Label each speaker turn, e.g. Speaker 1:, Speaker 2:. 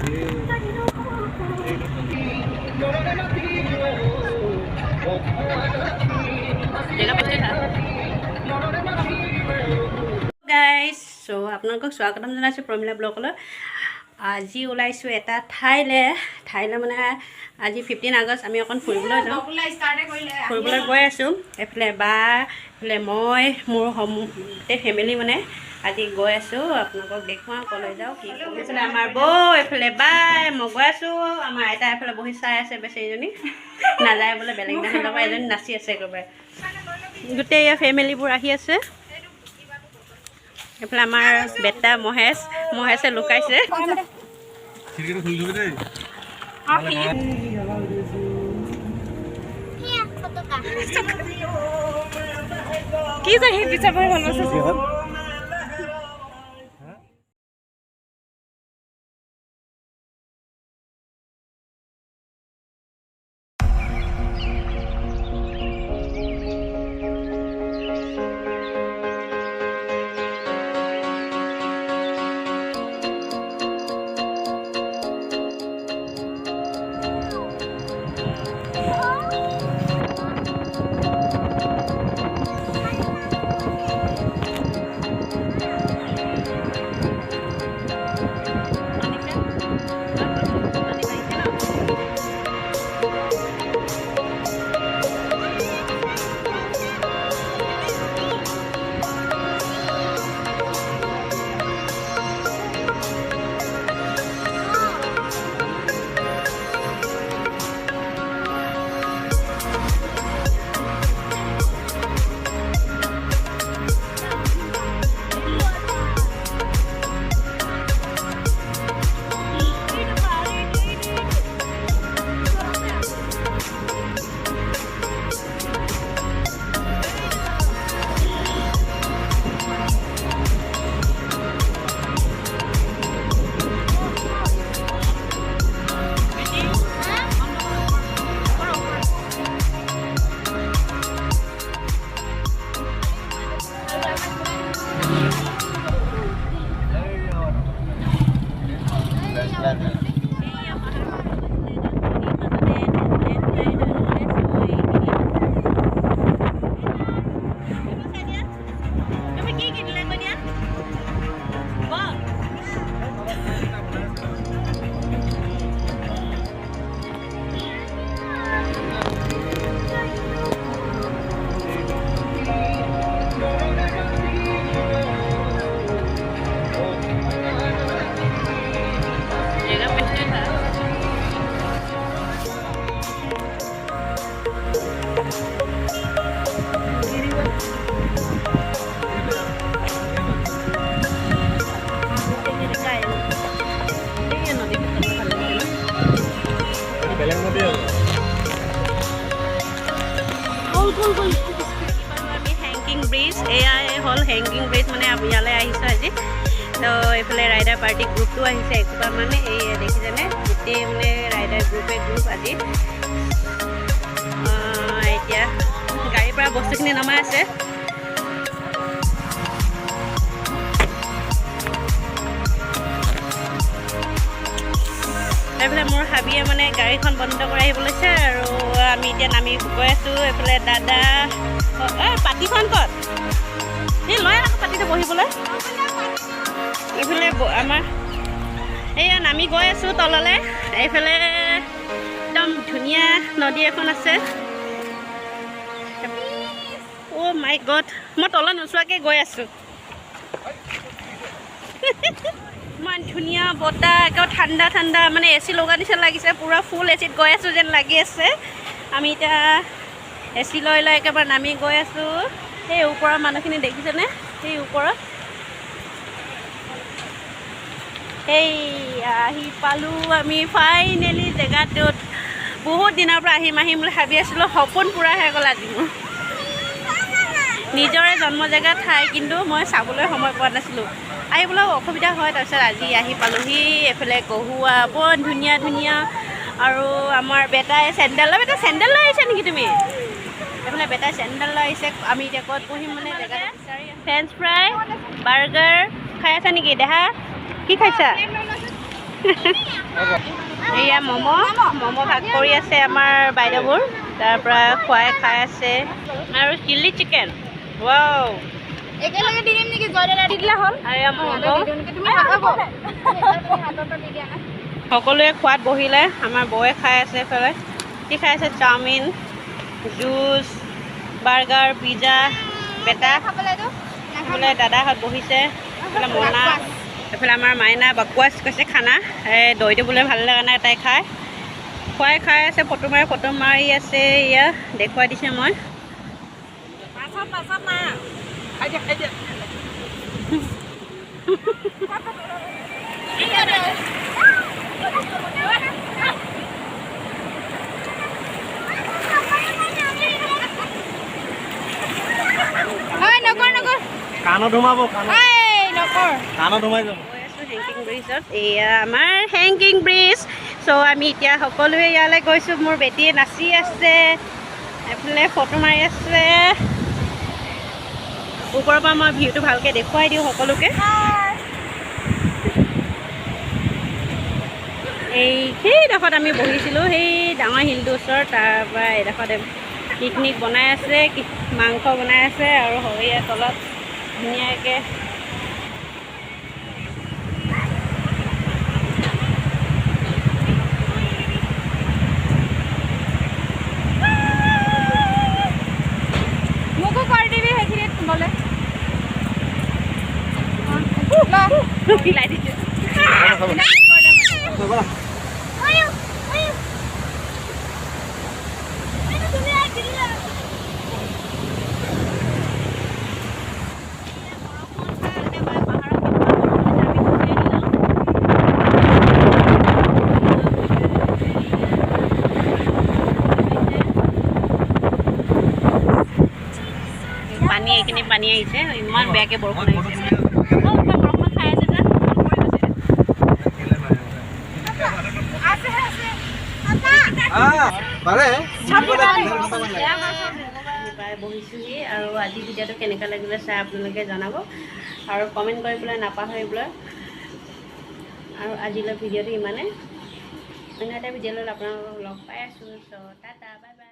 Speaker 1: Guys চ' আপোনালোকক স্বাগতম জনাইছোঁ প্ৰমিলা ব্লগলৈ। আজি ওলাইছোঁ এটা ঠাইলৈ মানে আজি 15 আগষ্ট আমি অকণ ফুৰিবলৈ যাওঁ। ফুৰিবলৈ গৈ আছোঁ এইফালে বা এইফালে মই মোৰ গোটেই ফেমিলি মানে আজি গৈ আছোঁ। আপোনালোকক দেখুৱাওঁ ক'লৈ যাওঁ কি এইফালে আমাৰ বৌ এইফালে বাই মই গৈ আছোঁ। আমাৰ আইতা এইফালে বহি চাই আছে বেচেৰীজনী নাযায় বোলে বেলেগ মানুহ লগত এজনী নাচি আছে একেবাৰে। গোটেই ফেমিলিবোৰ আহি আছে। এইফালে আমাৰ বেটা মহেশে লুকাইছে। কি যে সেই পিছা ভাল আছে। হেংগিং ব্ৰিজ এয়াই হ'ল হেংগিং ব্ৰিজ মানে ইয়ালৈ আহিছোঁ আজি। তো এইফালে ৰাইডাৰ পাৰ্টি গ্ৰুপটো আহিছে এসোপা মানে এই দেখিছেনে গোটেই মানে ৰাইডাৰ গ্ৰুপ আজি এতিয়া গাড়ীৰ পৰা বস্তুখিনি নমাই আছে। এইফালে মোৰ হাবিয়ে মানে গাড়ীখন বন্ধ কৰি আহিব লৈছে আৰু আমি এতিয়া নামি গৈ আছোঁ। এইফালে দাদা পাতিখন ক'ত এই লয় আকৌ পাতিতে বহিবলৈ। এইফালে আমাৰ এইয়া নামি গৈ আছোঁ তললৈ। এইফালে একদম ধুনীয়া নদী এখন আছে। অ' মাই গড মই তলত নোচোৱাকৈ গৈ আছোঁ। ইমান ধুনীয়া বতাহ একেবাৰে ঠাণ্ডা ঠাণ্ডা মানে এ চি লগা নিচিনা লাগিছে। পূৰা ফুল এ চিত গৈ আছোঁ যেন লাগি আছে। আমি এতিয়া এ চি লৈ একেবাৰে নামি গৈ আছোঁ। সেই ওপৰৰ মানুহখিনি দেখিছেনে সেই ওপৰত সেই আহি পালোঁ আমি ফাইনেলি জেগাটোত। বহুত দিনৰ পৰা আহিম বুলি ভাবি আছিলোঁ। সপোন পূৰা হৈ গ'ল আজি মোৰ। নিজৰে জন্ম জেগা ঠাই কিন্তু মই চাবলৈ সময় পোৱা নাছিলোঁ। আহিবলৈ অসুবিধা হয়। তাৰপিছত আজি আহি পালোঁহি। এইফালে কহুৱা বৰ ধুনীয়া ধুনীয়া আৰু আমাৰ বেটাই চেণ্ডেল লৈ আহিছে নেকি তুমি? এইফালে বেটাই চেণ্ডেল লৈ আহিছে। আমি এতিয়া ক'ত বহিম মানে জেগাটো বিচাৰি ফ্ৰেঞ্চ ফ্ৰাই বাৰ্গাৰ খাই আছা নেকি? দেহা কি খাইছা? এয়া ম'ম' ভাগ কৰি আছে আমাৰ বাইদেউবোৰ, তাৰ পৰা খুৱাই খাই আছে। আৰু চিলি চিকেন, ৱাও
Speaker 2: একেলগে দি দিম নেকি? জয়দাদা দি দিলে হ'ল।
Speaker 1: সকলোৱে খোৱাত বহিলে। আমাৰ বৌয়ে খাই আছে এইফালে। কি খাই আছে? চাওমিন, জুচ, বাৰ্গাৰ, পিজ্জা, বেটা। এইফালে দাদাহঁত বহিছে, এইফালে মনা, এইফালে আমাৰ মাইনা বাকৱাচ কৈছে খানা। দৈটো বোলে ভাল লগা নাই তাই খুৱাই খাই আছে, ফটো মাৰি আছে। এয়া দেখুৱাই দিছে মই।
Speaker 3: কাণত সোমাব, কাণত সোমাই যাব।
Speaker 1: হেংকিং ব্ৰিজত, এয়া আমাৰ হেংকিং ব্ৰিজ। চ' আমি এতিয়া সকলোৱে ইয়ালৈ গৈছোঁ। মোৰ বেটীয়ে নাচি আছে, এইফালে ফটো মাৰি আছে। ওপৰৰ পৰা মই ভিউটো ভালকৈ দেখুৱাই দিওঁ সকলোকে। সেইডোখৰত আমি বহিছিলোঁ, সেই ডাঙৰ শিলটোৰ ওচৰত। তাৰপৰা এইডোখৰত পিকনিক বনাই আছে, মাংস বনাই আছে আৰু সৰিয়হ তলত ধুনীয়াকৈ।
Speaker 2: মোকো কৰি দিবি সেইখিনিত সোমালে।
Speaker 1: হিলাই দিছে। এইখিনি পানী আহিছে, ইমান বেয়াকৈ বৰষুণ আহিছে। বৰষুণ খাই আছে যে বহিছোঁহি। আৰু আজি ভিডিঅ'টো কেনেকুৱা লাগিলে চাই আপোনালোকে জনাব আৰু কমেণ্ট কৰি পেলাই নাপাহৰিব। আৰু আজিলৈ ভিডিঅ'টো ইমানে। অন্য এটা ভিডিঅ' লৈ আপোনালোকক লগ পাই আছোঁ। চ' টাটা, বাই বাই।